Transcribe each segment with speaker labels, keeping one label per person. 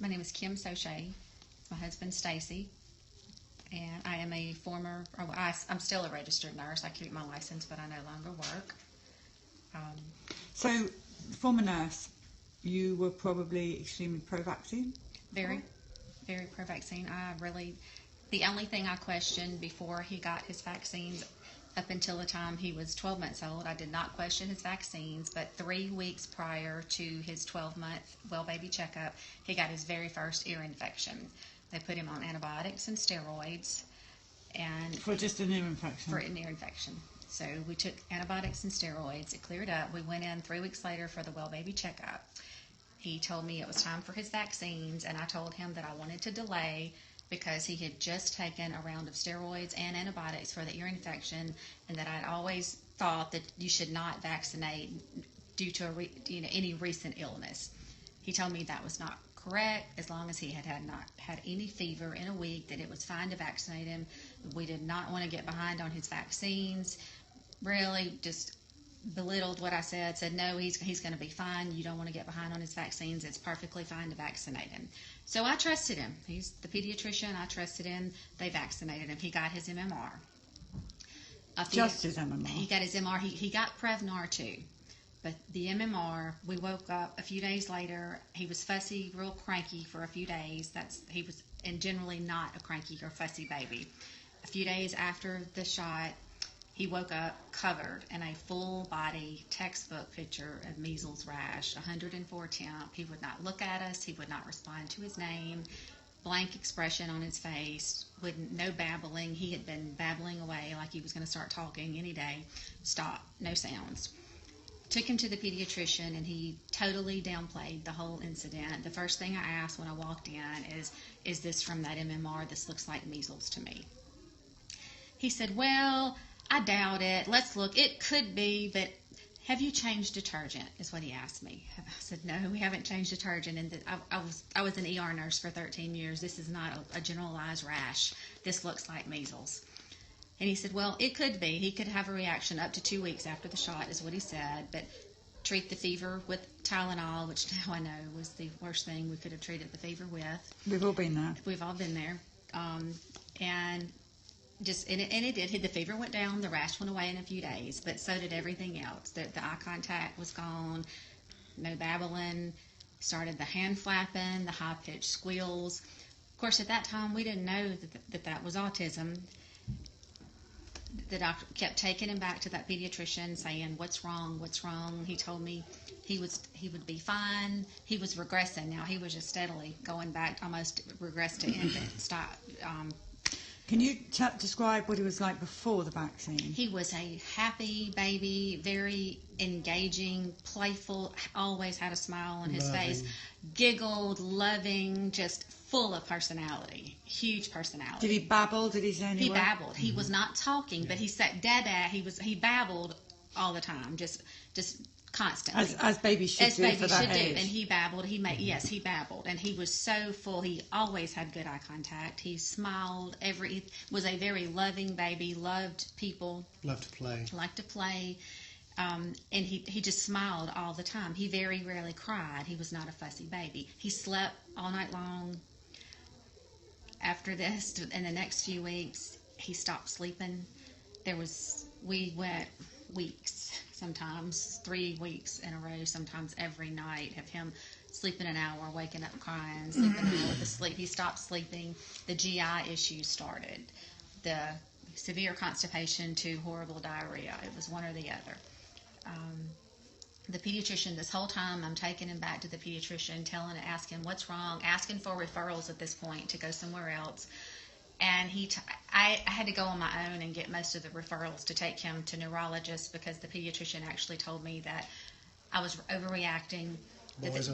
Speaker 1: My name is Kim Sochet. My husband Stacy, and I am a former. I'm still a registered nurse. I keep my license, but I no longer work. Um,
Speaker 2: So, former nurse, you were probably extremely pro-vaccine?
Speaker 1: very, very pro-vaccine. The only thing I questioned before he got his vaccines, up until the time he was 12 months old, I did not question his vaccines, but 3 weeks prior to his 12-month well baby checkup, he got his very first ear infection. They put him on antibiotics and steroids. And
Speaker 2: For just an ear infection?
Speaker 1: For an ear infection. So we took antibiotics and steroids. It cleared up. We went in 3 weeks later for the well baby checkup. He told me it was time for his vaccines, and I told him that I wanted to delay because he had just taken a round of steroids and antibiotics for the ear infection, and that I'd always thought that you should not vaccinate due to any recent illness. He told me that was not correct. As long as he had not had any fever in a week, that it was fine to vaccinate him. We did not want to get behind on his vaccines. Really just belittled what I said no, he's going to be fine. You don't want to get behind on his vaccines. It's perfectly fine to vaccinate him. So I trusted him. He's the pediatrician. I trusted him. They vaccinated him. He got his MMR.
Speaker 2: Just his MMR?
Speaker 1: He got his MMR. He got Prevnar too. But the MMR, we woke up a few days later. He was fussy, real cranky for a few days. He was generally not a cranky or fussy baby. A few days after the shot, he woke up covered in a full body textbook picture of measles rash, 104 temp. He would not look at us. He would not respond to his name. Blank expression on his face. No babbling. He had been babbling away like he was going to start talking any day. Stop. No sounds. Took him to the pediatrician, and he totally downplayed the whole incident. The first thing I asked when I walked in is this from that MMR? This looks like measles to me. He said, well, I doubt it. Let's look. It could be, but have you changed detergent, is what he asked me. I said, no, we haven't changed detergent. And I was an ER nurse for 13 years. This is not a generalized rash. This looks like measles. And he said, well, it could be. He could have a reaction up to 2 weeks after the shot, is what he said. But treat the fever with Tylenol, which now I know was the worst thing we could have treated the fever with.
Speaker 2: We've all been there.
Speaker 1: We've all been there. And it did. The fever went down. The rash went away in a few days. But so did everything else. The eye contact was gone. No babbling. Started the hand flapping, the high-pitched squeals. Of course, at that time, we didn't know that was autism. The doctor kept taking him back to that pediatrician saying, what's wrong? He told me he would be fine. He was regressing. Now he was just steadily going back, almost regressed to infant.
Speaker 2: Can you describe what he was like before the vaccine? He
Speaker 1: was a happy baby, very engaging, playful, always had a smile on his face, giggled, loving, just full of personality, huge personality.
Speaker 2: Did he babble? Did he say any
Speaker 1: He
Speaker 2: word?
Speaker 1: babbled. He was not talking, but he said dada. He babbled all the time, just constantly.
Speaker 2: As babies should do for that age.
Speaker 1: And he babbled. He babbled. And he was so full. He always had good eye contact. He smiled. Was a very loving baby. Loved people.
Speaker 3: Loved to play.
Speaker 1: Liked to play. And he just smiled all the time. He very rarely cried. He was not a fussy baby. He slept all night long. After this, in the next few weeks, he stopped sleeping. We went weeks, sometimes 3 weeks in a row, sometimes every night, of him sleeping an hour, waking up crying, sleeping an hour with sleep. He stopped sleeping. The GI issues started. The severe constipation to horrible diarrhea. It was one or the other. The pediatrician, this whole time, I'm taking him back to the pediatrician, asking what's wrong, asking for referrals at this point to go somewhere else. And I had to go on my own and get most of the referrals to take him to neurologists, because the pediatrician actually told me that I was overreacting.
Speaker 3: Boys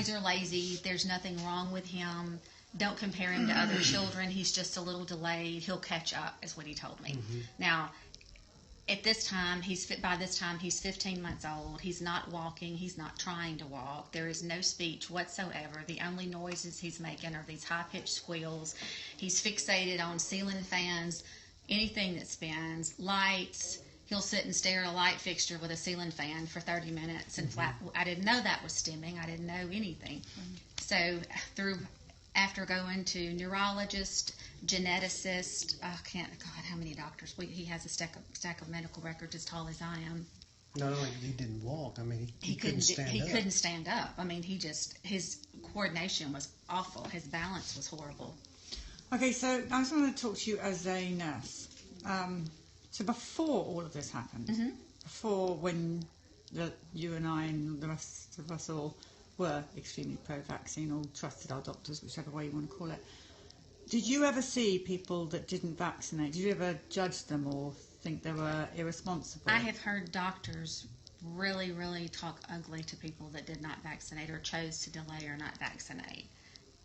Speaker 1: are lazy. There's nothing wrong with him. Don't compare him to other children. He's just a little delayed. He'll catch up, is what he told me.
Speaker 3: Mm-hmm.
Speaker 1: Now, by this time he's 15 months old. He's not walking. He's not trying to walk. There is no speech whatsoever. The only noises he's making are these high-pitched squeals. He's fixated on ceiling fans, anything that spins, lights. he'll sit and stare at a light fixture with a ceiling fan for 30 minutes and flat. I didn't know that was stimming. I didn't know anything. So after going to neurologist, geneticist, God, how many doctors? He has a stack of medical records as tall as I am.
Speaker 3: Not only he didn't walk, I mean, he couldn't stand up.
Speaker 1: He couldn't stand up. I mean, his coordination was awful. His balance was horrible.
Speaker 2: Okay, so I just want to talk to you as a nurse. So before all of this happened, before when you and I and the rest of us all were extremely pro-vaccine or trusted our doctors, whichever way you want to call it, did you ever see people that didn't vaccinate? Did you ever judge them or think they were irresponsible?
Speaker 1: I have heard doctors really, really talk ugly to people that did not vaccinate or chose to delay or not vaccinate.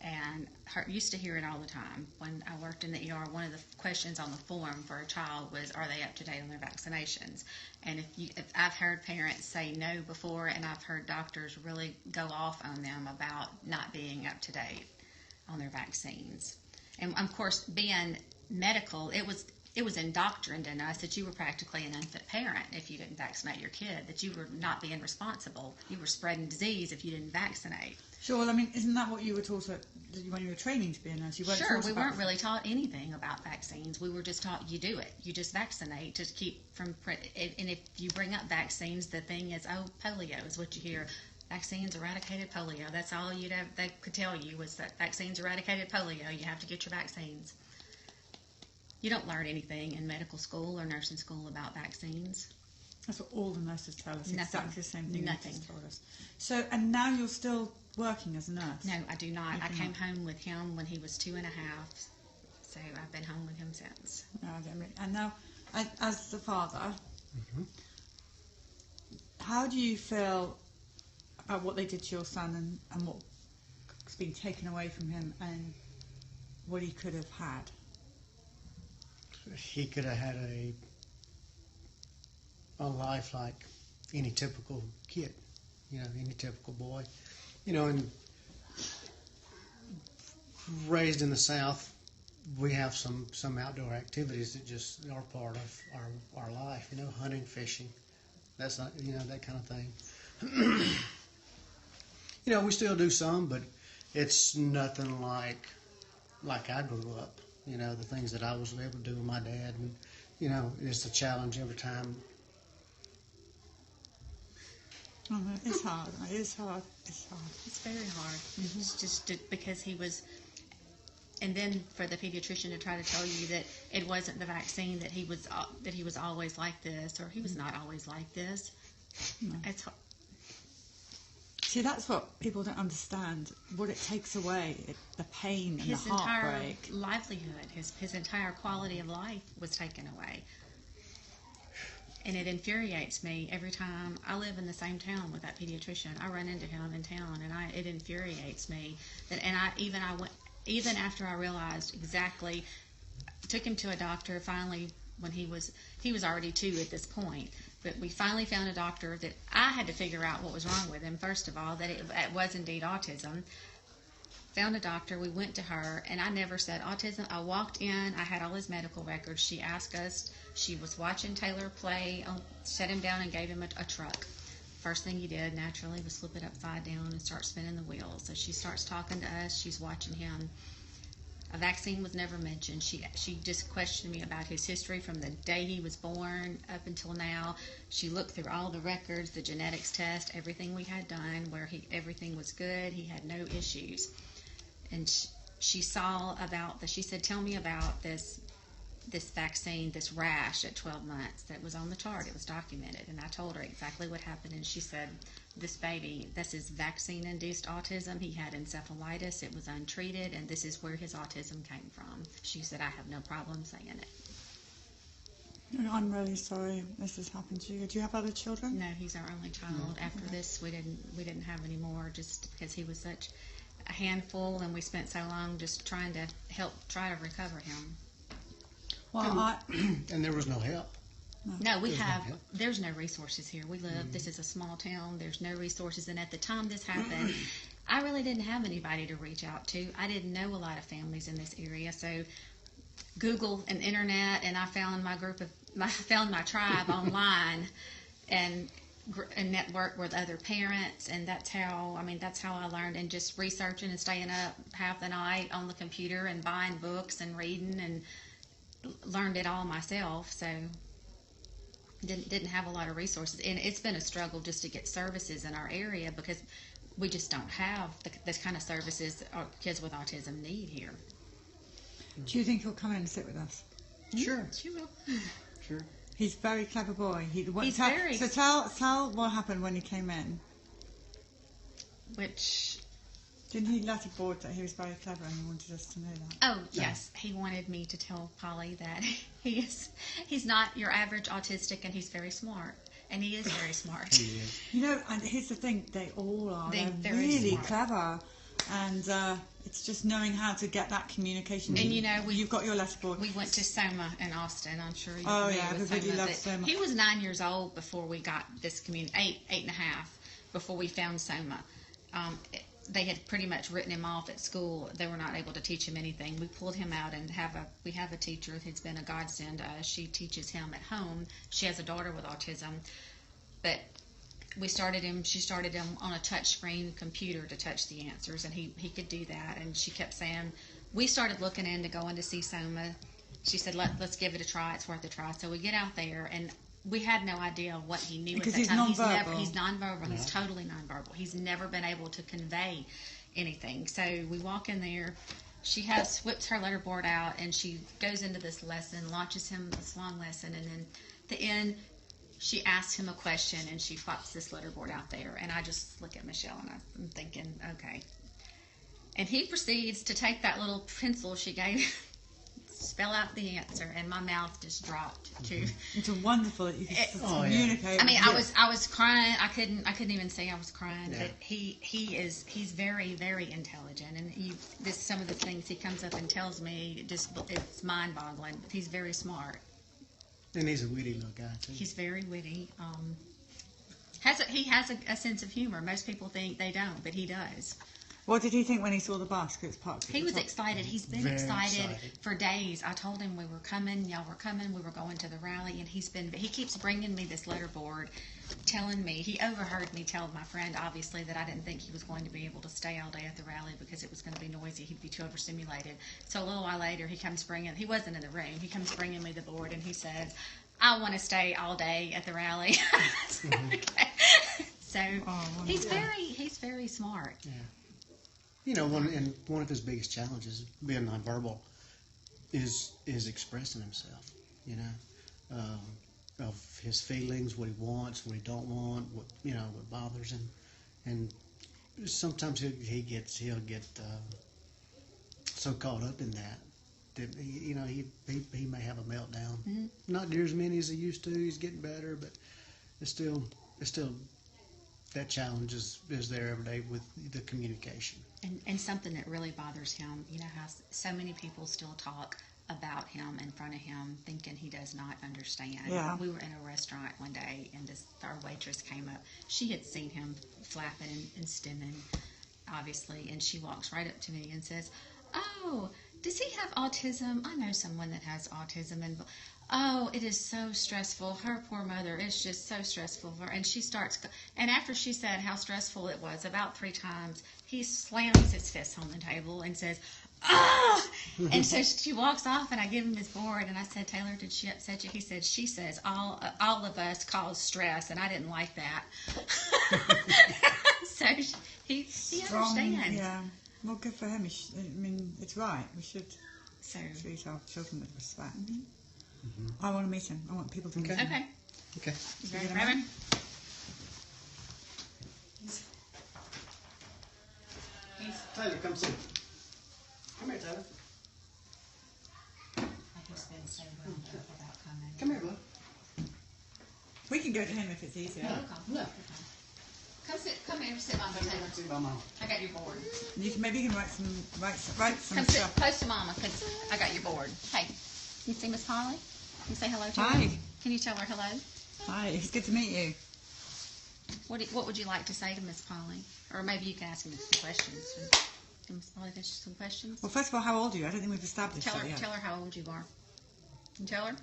Speaker 1: And used to hear it all the time. When I worked in the ER, one of the questions on the form for a child was, are they up to date on their vaccinations? And if I've heard parents say no before, and I've heard doctors really go off on them about not being up to date on their vaccines. And of course, being medical, it was indoctrined in us that you were practically an unfit parent if you didn't vaccinate your kid, that you were not being responsible. You were spreading disease if you didn't vaccinate.
Speaker 2: Sure, well, I mean, isn't that what you were taught when you were training to be a nurse? You weren't
Speaker 1: Sure, we weren't really taught anything about vaccines. We were just taught you do it. You just vaccinate to keep from, and if you bring up vaccines, the thing is, oh, polio is what you hear. Vaccines eradicated polio. That's all they could tell you was that vaccines eradicated polio. You have to get your vaccines. You don't learn anything in medical school or nursing school about vaccines.
Speaker 2: That's what all the nurses tell us.
Speaker 1: Nothing.
Speaker 2: Exactly the same thing.
Speaker 1: Nothing.
Speaker 2: Told us. So, and now you're still working as a nurse?
Speaker 1: No, I do not. I came home with him when he was 2.5. So I've been home with him since.
Speaker 2: No, I don't really. And now, as the father, how do you feel about what they did to your son and what's been taken away from him and what he could have had?
Speaker 3: He could have had a life like any typical kid, any typical boy, and raised in the South, we have some outdoor activities that just are part of our life, hunting, fishing, that's not, that kind of thing. We still do some, but it's nothing like I grew up. The things that I was able to do with my dad, and it's a challenge every time.
Speaker 2: It's hard. It's hard. It's hard.
Speaker 1: It's very hard. It's just because he was, and then for the pediatrician to try to tell you that it wasn't the vaccine, that he was always like this, or he was not always like this.
Speaker 2: No.
Speaker 1: It's hard.
Speaker 2: See, that's what people don't understand. What it takes away, the pain and
Speaker 1: His
Speaker 2: the heartbreak.
Speaker 1: Entire livelihood, his entire quality of life was taken away. And it infuriates me every time. I live in the same town with that pediatrician. I run into him in town, and it infuriates me. Even after I realized exactly, took him to a doctor finally when he was already 2 at this point. But we finally found a doctor that I had to figure out what was wrong with him. First of all, that it was indeed autism. Found a doctor. We went to her, and I never said autism. I walked in. I had all his medical records. She asked us. She was watching Taylor play. Set him down and gave him a truck. First thing he did, naturally, was flip it upside down and start spinning the wheels. So she starts talking to us. She's watching him. A vaccine was never mentioned. She just questioned me about his history from the day he was born up until now. She looked through all the records, the genetics test, everything we had done, where everything was good. He had no issues. And she saw about she said, tell me about this vaccine, this rash at 12 months that was on the chart. It was documented. And I told her exactly what happened. And she said, this baby, this is vaccine-induced autism. He had encephalitis. It was untreated. And this is where his autism came from. She said, I have no problem saying it.
Speaker 2: I'm really sorry this has happened to you. Do you have other children?
Speaker 1: No, he's our only child. After this, we didn't have any more, just because he was such a handful, and we spent so long just trying to recover him.
Speaker 2: Well,
Speaker 3: and there was no help.
Speaker 1: No, there's no resources here. We live, this is a small town, there's no resources, and at the time this happened, I really didn't have anybody to reach out to. I didn't know a lot of families in this area, so Google and internet, and I found I found my tribe online, and network with other parents, and that's how I learned, and just researching and staying up half the night on the computer and buying books and reading, and learned it all myself. So didn't have a lot of resources, and it's been a struggle just to get services in our area because we just don't have the kind of services our kids with autism need here.
Speaker 2: Do you think he'll come in and sit with us?
Speaker 3: Sure.
Speaker 1: She will.
Speaker 3: Sure.
Speaker 2: He's a very clever boy.
Speaker 1: Very.
Speaker 2: So tell what happened when he came in.
Speaker 1: Which,
Speaker 2: Didn't he let a board that he was very clever and he wanted us to know that?
Speaker 1: oh yes, he wanted me to tell Polly that he's not your average autistic, and he's very smart, and he is very smart.
Speaker 3: He is.
Speaker 2: You know, and here's the thing, they all are.
Speaker 1: They're
Speaker 2: They're
Speaker 1: very
Speaker 2: really
Speaker 1: smart.
Speaker 2: clever. And it's just knowing how to get that communication.
Speaker 1: And you know,
Speaker 2: you've got your letterboard.
Speaker 1: We went to Soma in Austin. I'm sure you're
Speaker 2: Oh,
Speaker 1: familiar
Speaker 2: yeah,
Speaker 1: with
Speaker 2: everybody
Speaker 1: Soma.
Speaker 2: loves
Speaker 1: But
Speaker 2: Soma.
Speaker 1: He was 9 years old before we got this community, eight and a half, before we found Soma. They had pretty much written him off at school. They were not able to teach him anything. We pulled him out and we have a teacher who's been a godsend to us. She teaches him at home. She has a daughter with autism, but she started him on a touch screen computer to touch the answers, and he could do that. And she kept saying, we started looking into going to see Soma. She said, let's give it a try. It's worth a try. So we get out there, and we had no idea what he knew
Speaker 2: Because
Speaker 1: at that time.
Speaker 2: he's nonverbal.
Speaker 1: He's nonverbal.
Speaker 3: Yeah.
Speaker 1: He's totally nonverbal. He's never been able to convey anything. So we walk in there. She whips her letterboard out, and she goes into this lesson, launches him this long lesson, and then at the end, she asks him a question, and she plops this letterboard out there. And I just look at Michelle, and I'm thinking, okay. And he proceeds to take that little pencil she gave, spell out the answer, and my mouth just dropped too.
Speaker 2: It's wonderful that you can
Speaker 3: Oh, yeah.
Speaker 2: communicate.
Speaker 1: I mean,
Speaker 2: with
Speaker 1: I was crying. I couldn't even say I was crying.
Speaker 3: Yeah.
Speaker 1: But he's very, very intelligent, and some of the things he comes up and tells me, it's mind-boggling. But he's very smart.
Speaker 3: And he's a witty little guy too.
Speaker 1: He's very witty. He has a sense of humor. Most people think they don't, but he does.
Speaker 2: What did he think when he saw the baskets parked? at
Speaker 1: He
Speaker 2: the
Speaker 1: was
Speaker 2: top?
Speaker 1: excited. He's been
Speaker 3: Very
Speaker 1: excited
Speaker 3: excited.
Speaker 1: for days. I told him we were coming, y'all were coming, we were going to the rally, and he keeps bringing me this letterboard, telling me, he overheard me tell my friend, obviously, that I didn't think he was going to be able to stay all day at the rally because it was going to be noisy. He'd be too overstimulated. So a little while later, he wasn't in the room, he comes bringing me the board, and he says, I want to stay all day at the rally. Okay. So he's very smart.
Speaker 3: Yeah. You know, one of his biggest challenges, being nonverbal, is expressing himself. You know, of his feelings, what he wants, what he don't want, what bothers him, and sometimes he'll get so caught up in that he may have a meltdown.
Speaker 1: Mm-hmm.
Speaker 3: Not near as many as he used to. He's getting better, but it's still that challenge is there every day with the communication.
Speaker 1: And something that really bothers him, you know how so many people still talk about him in front of him, thinking he does not understand.
Speaker 2: Yeah.
Speaker 1: We were in a restaurant one day, and our waitress came up. She had seen him flapping and stimming, obviously, and she walks right up to me and says, "Oh, does he have autism? I know someone that has autism." And oh, it is so stressful. Her poor mother, it's just so stressful for her. And she starts, and after she said how stressful it was about 3 times, he slams his fist on the table and says, "Ah!" And so she walks off, and I give him his board, and I said, "Taylor, did she upset you?" He said, "She says all of us cause stress, and I didn't like that." So he
Speaker 2: Strong,
Speaker 1: understands.
Speaker 2: Yeah. Well, good for him. I mean, it's right. We should
Speaker 1: So
Speaker 2: treat our children with respect.
Speaker 3: Mm-hmm.
Speaker 2: I want to meet him. I want people to meet him.
Speaker 1: okay,
Speaker 3: Okay.
Speaker 1: you ready,
Speaker 2: Get him
Speaker 1: Reverend?
Speaker 3: Tyler, come sit. Come here, Tyler.
Speaker 1: He's been so grown up about coming.
Speaker 3: Come here, bud.
Speaker 2: We can go to him if it's easier.
Speaker 3: No.
Speaker 1: Come here, sit by me, Taylor.
Speaker 3: Sit by Mama.
Speaker 1: I got your board.
Speaker 2: Maybe you can write some
Speaker 1: Come sit
Speaker 2: stuff.
Speaker 1: close to Mama, because I got your board. Hey, you see Miss Polly? You say hello to her?
Speaker 2: Hi.
Speaker 1: Can you tell her hello?
Speaker 2: Hi. It's good to meet you.
Speaker 1: What would you like to say to Miss Polly? Or maybe you can ask me some questions Molly finish some questions.
Speaker 2: Well, first of all, how old are you? I don't think we've established
Speaker 1: Tell
Speaker 2: that
Speaker 1: her,
Speaker 2: yet.
Speaker 1: tell her how old you are. And tell her.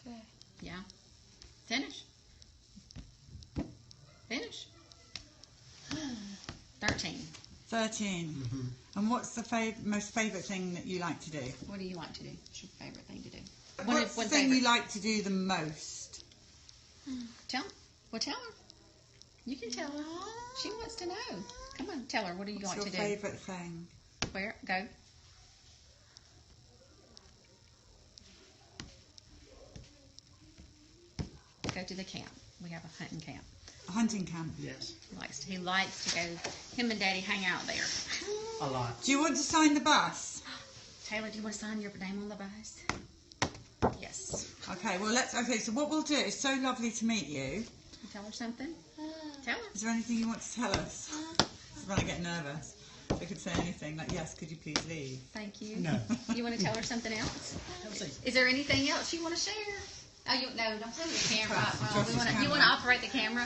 Speaker 4: Okay.
Speaker 1: Yeah. Finish. Finish. 13.
Speaker 2: 13.
Speaker 3: Mm-hmm.
Speaker 2: And what's the most favourite thing that you like to do?
Speaker 1: What do you like to do? What's your favorite thing to do?
Speaker 2: What's the thing
Speaker 1: favorite.
Speaker 2: you like to do the most?
Speaker 1: Tell. Well, tell her. You can tell her. She wants to know. Come on, tell her. What do you
Speaker 2: What's
Speaker 1: like
Speaker 2: your
Speaker 1: to do?
Speaker 2: favourite thing?
Speaker 1: Where? Go. Go to the camp. We have a hunting camp.
Speaker 2: A hunting camp.
Speaker 3: Yes,
Speaker 1: He likes to go. Him and Daddy hang out there.
Speaker 3: a lot.
Speaker 2: Do you want to sign the bus?
Speaker 1: Taylor, do you want to sign your name on the bus? Yes.
Speaker 2: Okay, well, okay, so what we'll do, it's so lovely to meet you.
Speaker 1: Tell her something. Tell her.
Speaker 2: Is there anything you want to tell us? When I get nervous, I could say anything, like, yes, could you please leave?
Speaker 1: Thank you.
Speaker 3: No.
Speaker 1: You want to tell her something else? Is there anything else you want to share? Oh, no, don't play with the camera.
Speaker 2: Trust
Speaker 1: You
Speaker 2: his
Speaker 1: want to
Speaker 2: camera.
Speaker 1: operate the camera?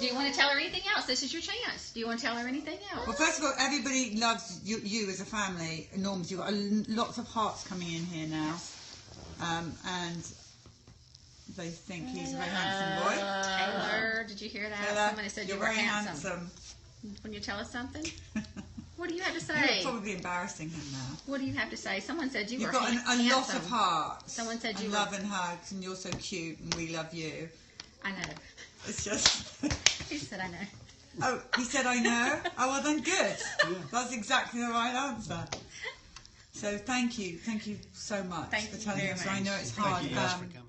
Speaker 1: Do you want to tell her anything else? This is your chance. Do you want to tell her anything else?
Speaker 2: Well, first of all, everybody loves you as a family. Norms, you've got lots of hearts coming in here now. And they think he's a very handsome boy.
Speaker 1: Taylor, did you hear that?
Speaker 2: Taylor,
Speaker 1: Somebody said you
Speaker 2: you're
Speaker 1: were
Speaker 2: very
Speaker 1: handsome. When you tell us something? What do you have to
Speaker 2: You're
Speaker 1: say?
Speaker 2: probably embarrassing him now.
Speaker 1: What do you have to say? Someone said you
Speaker 2: You've
Speaker 1: were
Speaker 2: got a
Speaker 1: handsome.
Speaker 2: lot of heart.
Speaker 1: Someone said you
Speaker 2: and
Speaker 1: were-
Speaker 2: love and hugs, and you're so cute, and we love you.
Speaker 1: I know.
Speaker 2: It's just.
Speaker 1: He said I know.
Speaker 2: Oh, he said I know. Oh, well then, good. That's exactly the right answer. So thank you so much
Speaker 1: Thank
Speaker 2: for
Speaker 1: you
Speaker 2: telling
Speaker 1: very
Speaker 2: us. I
Speaker 1: much.
Speaker 2: know it's
Speaker 3: Thank
Speaker 2: hard.
Speaker 3: you guys for coming.